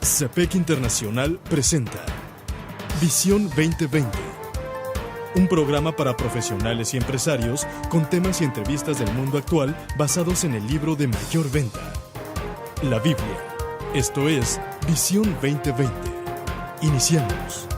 CEPEC Internacional presenta Visión 2020, un programa para profesionales y empresarios con temas y entrevistas del mundo actual basados en el libro de mayor venta, la Biblia. Esto es Visión 2020. Iniciamos.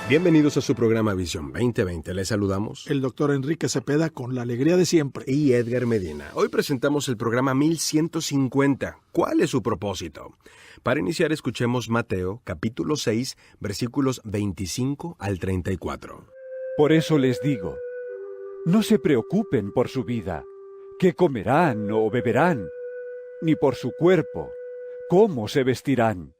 Bienvenidos a su programa Visión 2020. Les saludamos el doctor Enrique Cepeda con la alegría de siempre. Y Edgar Medina. Hoy presentamos el programa 1150. ¿Cuál es su propósito? Para iniciar, escuchemos Mateo, capítulo 6, versículos 25 al 34. Por eso les digo, no se preocupen por su vida, qué comerán o beberán, ni por su cuerpo, cómo se vestirán.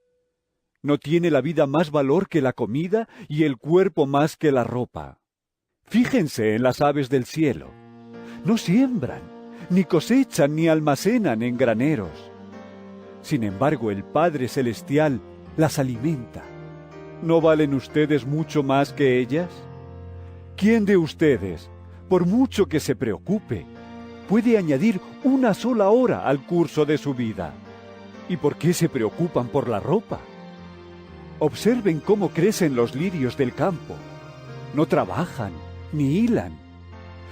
¿No tiene la vida más valor que la comida y el cuerpo más que la ropa? Fíjense en las aves del cielo. No siembran, ni cosechan, ni almacenan en graneros. Sin embargo, el Padre Celestial las alimenta. ¿No valen ustedes mucho más que ellas? ¿Quién de ustedes, por mucho que se preocupe, puede añadir una sola hora al curso de su vida? ¿Y por qué se preocupan por la ropa? Observen cómo crecen los lirios del campo. No trabajan, ni hilan.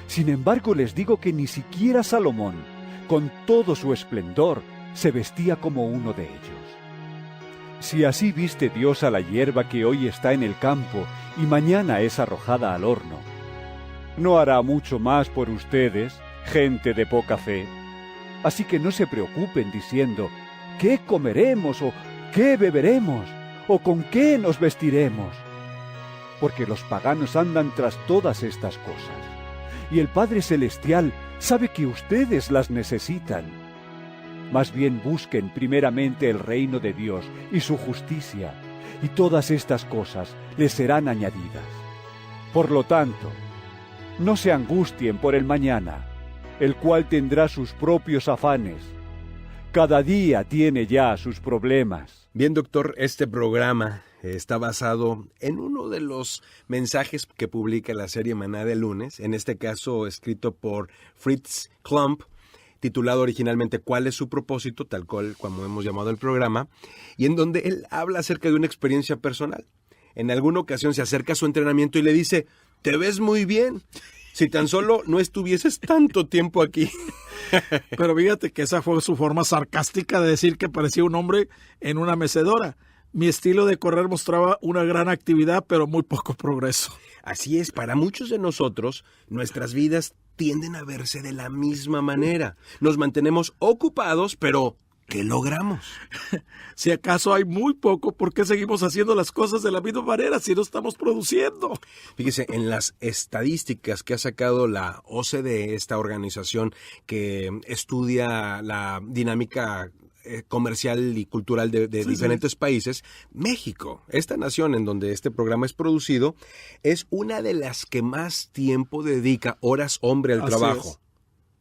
Sin embargo, les digo que ni siquiera Salomón, con todo su esplendor, se vestía como uno de ellos. Si así viste Dios a la hierba que hoy está en el campo y mañana es arrojada al horno, ¿no hará mucho más por ustedes, gente de poca fe? Así que no se preocupen diciendo, ¿qué comeremos o qué beberemos? ¿O con qué nos vestiremos? Porque los paganos andan tras todas estas cosas, y el Padre Celestial sabe que ustedes las necesitan. Más bien busquen primeramente el reino de Dios y su justicia, y todas estas cosas les serán añadidas. Por lo tanto, no se angustien por el mañana, el cual tendrá sus propios afanes. Cada día tiene ya sus problemas. Bien, doctor, este programa está basado en uno de los mensajes que publica la serie Maná de lunes, en este caso escrito por Fritz Klump, titulado originalmente ¿Cuál es su propósito?, tal cual como hemos llamado el programa, y en donde él habla acerca de una experiencia personal. En alguna ocasión se acerca a su entrenamiento y le dice, «Te ves muy bien, si tan solo no estuvieses tanto tiempo aquí». Pero fíjate que esa fue su forma sarcástica de decir que parecía un hombre en una mecedora. Mi estilo de correr mostraba una gran actividad, pero muy poco progreso. Así es, para muchos de nosotros, nuestras vidas tienden a verse de la misma manera. Nos mantenemos ocupados, pero ¿qué logramos? Si acaso hay muy poco, ¿por qué seguimos haciendo las cosas de la misma manera si no estamos produciendo? Fíjese, en las estadísticas que ha sacado la OCDE, esta organización que estudia la dinámica comercial y cultural de diferentes países, México, esta nación en donde este programa es producido, es una de las que más tiempo dedica horas hombre al trabajo.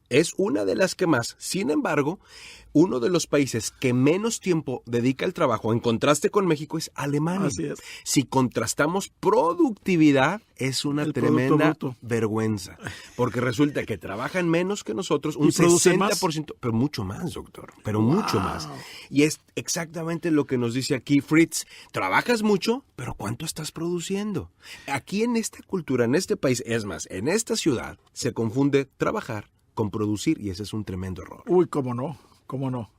Es una de las que más. Sin embargo, uno de los países que menos tiempo dedica al trabajo, en contraste con México, es Alemania. Así es. Si contrastamos productividad, es una tremenda vergüenza. Porque resulta que trabajan menos que nosotros, un 60%, pero mucho más, doctor, mucho más. Y es exactamente lo que nos dice aquí Fritz. Trabajas mucho, pero ¿cuánto estás produciendo? Aquí en esta cultura, en este país, es más, en esta ciudad, se confunde trabajar con producir, y ese es un tremendo error. Uy, cómo no.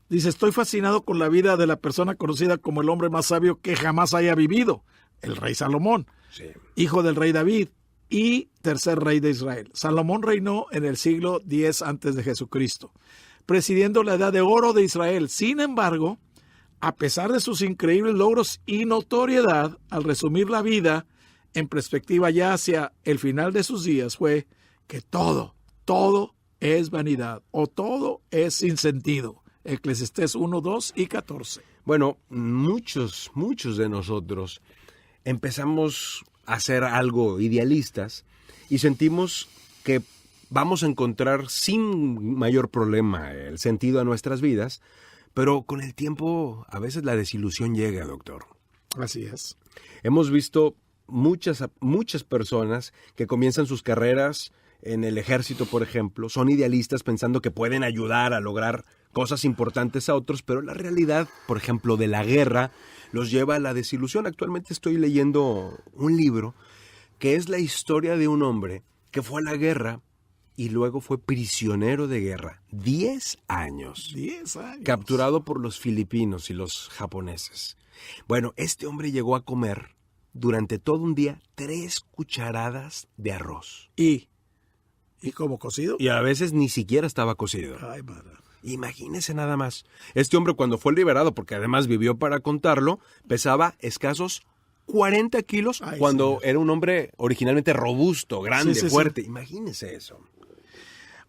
Dice, estoy fascinado con la vida de la persona conocida como el hombre más sabio que jamás haya vivido, el rey Salomón, sí, hijo del rey David y tercer rey de Israel. Salomón reinó en el siglo X antes de Jesucristo, presidiendo la edad de oro de Israel. Sin embargo, a pesar de sus increíbles logros y notoriedad, al resumir la vida en perspectiva ya hacia el final de sus días, fue que todo es vanidad o todo es sin sentido. Eclesiastés 1, 2 y 14. Bueno, muchos de nosotros empezamos a ser algo idealistas y sentimos que vamos a encontrar sin mayor problema el sentido a nuestras vidas, pero con el tiempo a veces la desilusión llega, doctor. Así es. Hemos visto muchas personas que comienzan sus carreras en el ejército, por ejemplo, son idealistas pensando que pueden ayudar a lograr cosas importantes a otros, pero la realidad, por ejemplo, de la guerra, los lleva a la desilusión. Actualmente estoy leyendo un libro que es la historia de un hombre que fue a la guerra y luego fue prisionero de guerra. 10 años. 10 años. Capturado por los filipinos y los japoneses. Bueno, este hombre llegó a comer durante todo un día 3 cucharadas de arroz. ¿Y cómo cocido? Y a veces ni siquiera estaba cocido. Ay, madre. Imagínese nada más. Este hombre, cuando fue liberado, porque además vivió para contarlo, pesaba escasos 40 kilos. Ay, cuando señor. era un hombre originalmente robusto, grande, Sí. fuerte. Imagínese eso.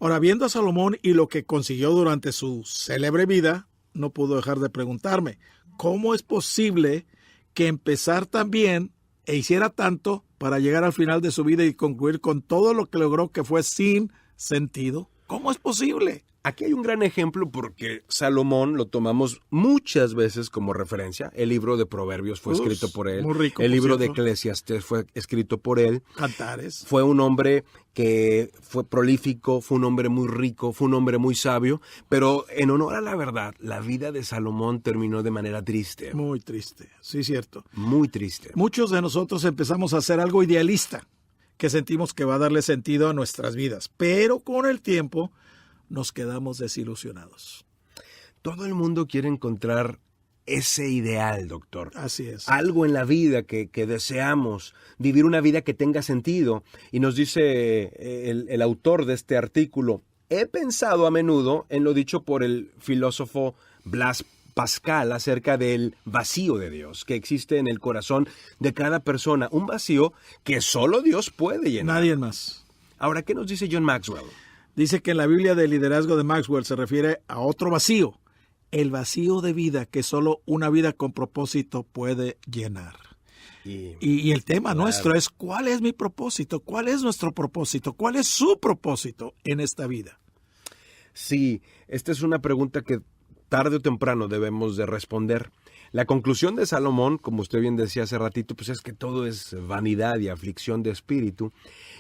Ahora, viendo a Salomón y lo que consiguió durante su célebre vida, no puedo dejar de preguntarme, ¿cómo es posible que empezar tan bien e hiciera tanto para llegar al final de su vida y concluir con todo lo que logró que fue sin sentido? ¿Cómo es posible? Aquí hay un gran ejemplo porque Salomón lo tomamos muchas veces como referencia. El libro de Proverbios fue escrito por él. Muy rico, El por libro de cierto. Eclesiastés fue escrito por él. Cantares. Fue un hombre que fue prolífico, fue un hombre muy rico, fue un hombre muy sabio, pero en honor a la verdad, la vida de Salomón terminó de manera triste, Muy triste, sí, cierto. muy triste. Muchos de nosotros empezamos a hacer algo idealista, que sentimos que va a darle sentido a nuestras vidas, pero con el tiempo nos quedamos desilusionados. Todo el mundo quiere encontrar ese ideal, doctor. Así es. Algo en la vida que deseamos, vivir una vida que tenga sentido. Y nos dice el autor de este artículo, he pensado a menudo en lo dicho por el filósofo Blaise Pascal acerca del vacío de Dios que existe en el corazón de cada persona, un vacío que solo Dios puede llenar. Nadie más. Ahora, ¿qué nos dice John Maxwell? Dice que en la Biblia del liderazgo de Maxwell se refiere a otro vacío, el vacío de vida que solo una vida con propósito puede llenar. Y el tema nuestro es, ¿cuál es mi propósito? ¿Cuál es nuestro propósito? ¿Cuál es su propósito en esta vida? Sí, esta es una pregunta que tarde o temprano debemos de responder. La conclusión de Salomón, como usted bien decía hace ratito, pues es que todo es vanidad y aflicción de espíritu,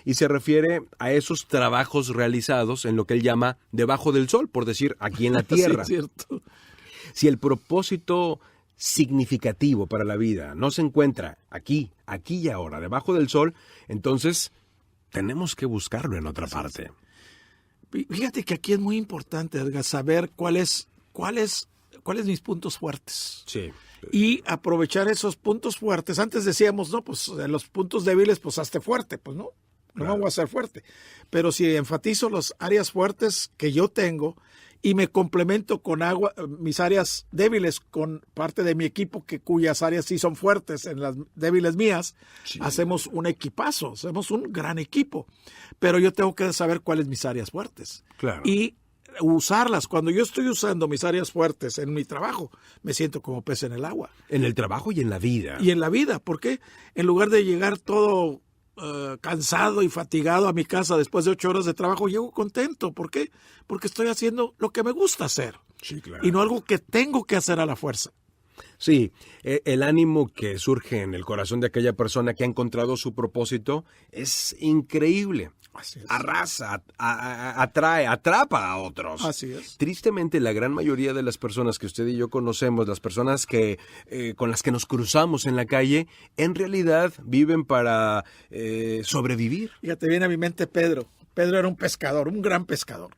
y se refiere a esos trabajos realizados en lo que él llama debajo del sol, por decir, aquí en la tierra. Sí, cierto. Si el propósito significativo para la vida no se encuentra aquí y ahora, debajo del sol, entonces tenemos que buscarlo en otra parte. Fíjate que aquí es muy importante, Edgar, saber cuáles mis puntos fuertes. Sí. Y aprovechar esos puntos fuertes. Antes decíamos, no, pues en los puntos débiles, pues hazte fuerte, pues no Claro. voy a ser fuerte. Pero si enfatizo las áreas fuertes que yo tengo y me complemento con mis áreas débiles con parte de mi equipo cuyas áreas sí son fuertes en las débiles mías, Sí. hacemos un equipazo, hacemos un gran equipo. Pero yo tengo que saber cuáles mis áreas fuertes. Claro. Y usarlas. Cuando yo estoy usando mis áreas fuertes en mi trabajo, me siento como pez en el agua. En el trabajo y en la vida. Y en la vida, ¿por qué? En lugar de llegar todo cansado y fatigado a mi casa después de 8 horas de trabajo, llego contento. ¿Por qué? Porque estoy haciendo lo que me gusta hacer. Sí, claro. Y no algo que tengo que hacer a la fuerza. Sí, el ánimo que surge en el corazón de aquella persona que ha encontrado su propósito es increíble. Así es. Arrasa, atrae, atrapa a otros. Así es. Tristemente, la gran mayoría de las personas que usted y yo conocemos, las personas que con las que nos cruzamos en la calle, en realidad viven para sobrevivir. Fíjate, viene a mi mente Pedro. Pedro era un pescador, un gran pescador.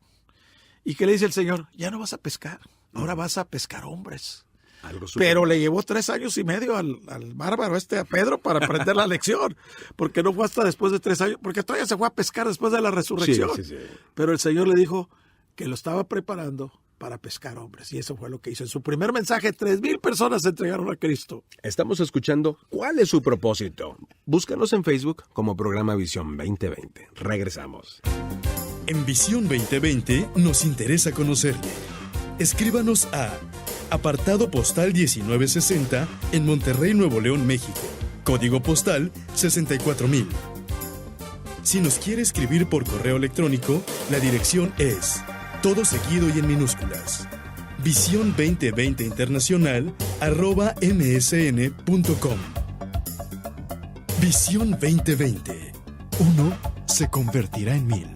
¿Y qué le dice el Señor? Ya no vas a pescar, ahora vas a pescar hombres. Algo súper- Pero le llevó 3 años y medio al bárbaro a Pedro para aprender la lección, porque no fue hasta después de 3 años, porque todavía se fue a pescar después de la resurrección. Sí, sí, sí. Pero el Señor le dijo que lo estaba preparando para pescar hombres, y eso fue lo que hizo. En su primer mensaje, 3,000 personas se entregaron a Cristo. Estamos escuchando ¿Cuál es su propósito? Búscanos en Facebook como Programa Visión 2020. Regresamos. En Visión 2020 nos interesa conocerle. Escríbanos a apartado postal 1960 en Monterrey, Nuevo León, México. Código postal 64000. Si nos quiere escribir por correo electrónico, la dirección es todo seguido y en minúsculas. Visión 2020 Internacional @msn.com. Visión 2020. Uno se convertirá en 1000.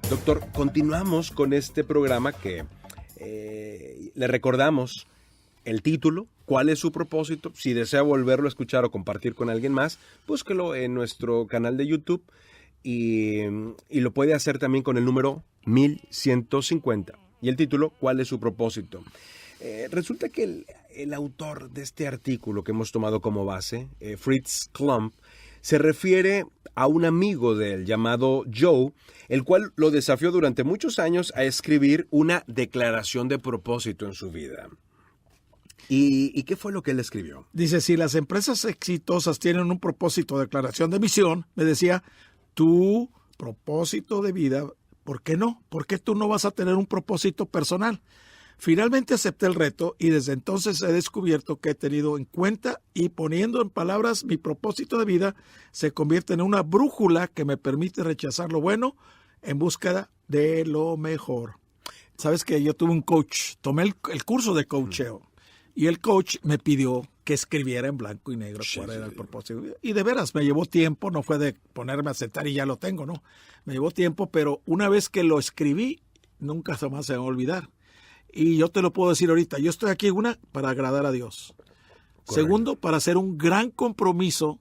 Doctor, continuamos con este programa que le recordamos el título, cuál es su propósito. Si desea volverlo a escuchar o compartir con alguien más, búsquelo en nuestro canal de YouTube y lo puede hacer también con el número 1150. Y el título, ¿cuál es su propósito? Resulta que el autor de este artículo que hemos tomado como base, Fritz Klump, se refiere a un amigo de él llamado Joe, el cual lo desafió durante muchos años a escribir una declaración de propósito en su vida. ¿Y qué fue lo que él escribió? Dice, si las empresas exitosas tienen un propósito de declaración de misión, me decía, tu propósito de vida, ¿por qué no? ¿Por qué tú no vas a tener un propósito personal? Finalmente acepté el reto y desde entonces he descubierto que he tenido en cuenta y poniendo en palabras mi propósito de vida se convierte en una brújula que me permite rechazar lo bueno en búsqueda de lo mejor. Sabes que yo tuve un coach, tomé el curso de coacheo y el coach me pidió que escribiera en blanco y negro cuál era el propósito. Y de veras me llevó tiempo, no fue de ponerme a sentar y ya lo tengo, no. Me llevó tiempo, pero una vez que lo escribí, nunca jamás se me va a olvidar. Y yo te lo puedo decir ahorita, yo estoy aquí, para agradar a Dios. Correcto. Segundo, para hacer un gran compromiso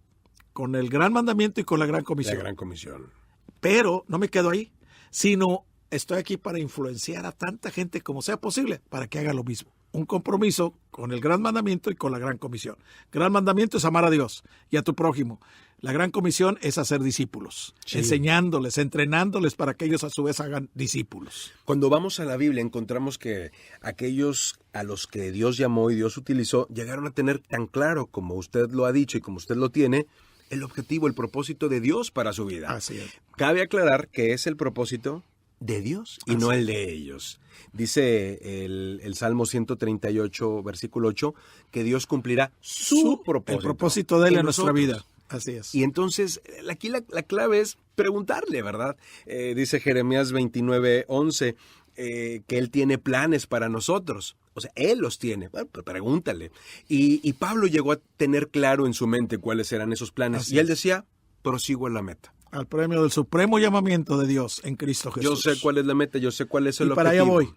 con el gran mandamiento y con la gran comisión. La gran comisión. Pero no me quedo ahí, sino estoy aquí para influenciar a tanta gente como sea posible para que haga lo mismo. Un compromiso con el gran mandamiento y con la gran comisión. Gran mandamiento es amar a Dios y a tu prójimo. La gran comisión es hacer discípulos, enseñándoles, entrenándoles para que ellos a su vez hagan discípulos. Cuando vamos a la Biblia encontramos que aquellos a los que Dios llamó y Dios utilizó llegaron a tener tan claro como usted lo ha dicho y como usted lo tiene, el objetivo, el propósito de Dios para su vida. Así es. Cabe aclarar que es el propósito de Dios y no el de ellos. Dice el Salmo 138, versículo 8, que Dios cumplirá su propósito. El propósito de Él en nuestra vida. Así es. Y entonces, aquí la clave es preguntarle, ¿verdad? Dice Jeremías 29:11, que Él tiene planes para nosotros. O sea, Él los tiene. Bueno, pues pregúntale. Y Pablo llegó a tener claro en su mente cuáles eran esos planes. Así y él es. decía, prosigo a la meta. Al premio del supremo llamamiento de Dios en Cristo Jesús. Yo sé cuál es la meta, yo sé cuál es el objetivo. Y para allá voy.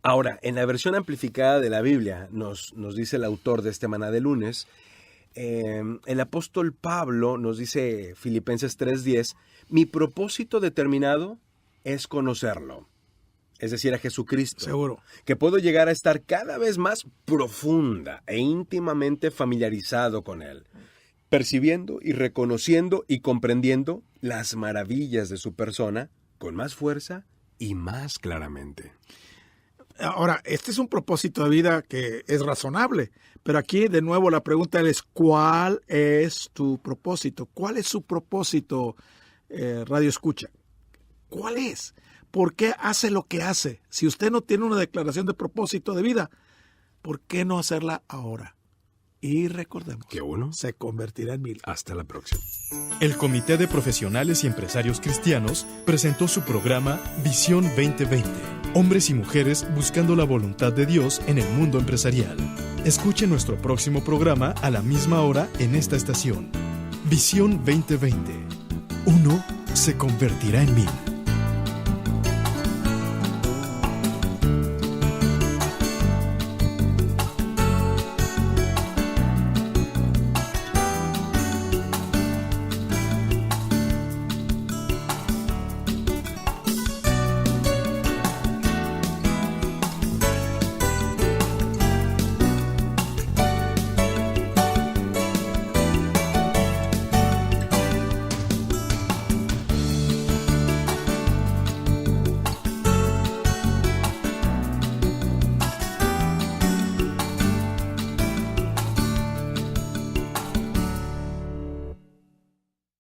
Ahora, en la versión amplificada de la Biblia, nos dice el autor de este Maná de Lunes, el apóstol Pablo nos dice, Filipenses 3:10, mi propósito determinado es conocerlo, es decir, a Jesucristo. Seguro. Que puedo llegar a estar cada vez más profunda e íntimamente familiarizado con Él, percibiendo y reconociendo y comprendiendo las maravillas de su persona con más fuerza y más claramente. Ahora, este es un propósito de vida que es razonable, pero aquí de nuevo la pregunta es, ¿cuál es tu propósito? ¿Cuál es su propósito, Radio Escucha? ¿Cuál es? ¿Por qué hace lo que hace? Si usted no tiene una declaración de propósito de vida, ¿por qué no hacerla ahora? Y recordemos, ¿Qué uno? se convertirá en 1000. Hasta la próxima. El Comité de Profesionales y Empresarios Cristianos presentó su programa Visión 2020. Hombres y mujeres buscando la voluntad de Dios en el mundo empresarial. Escuche nuestro próximo programa a la misma hora en esta estación. Visión 2020. Uno se convertirá en 1000.